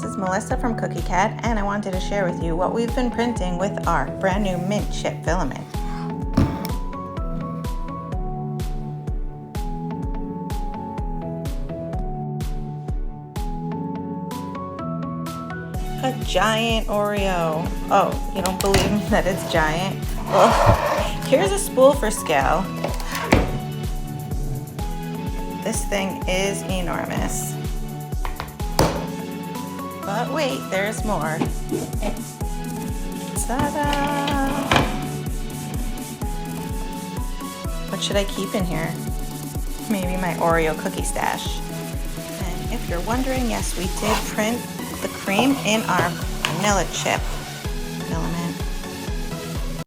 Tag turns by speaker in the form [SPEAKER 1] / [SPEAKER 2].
[SPEAKER 1] this is Melissa from Cookie Cat, and I wanted to share with you what we've been printing with our brand new mint chip filament. A giant Oreo. Oh, you don't believe that it's giant? Well, here's a spool for scale. This thing is enormous. But wait, there's more. Ta-da! What should I keep in here? Maybe my Oreo cookie stash. And if you're wondering, yes, we did print the cream in our vanilla chip.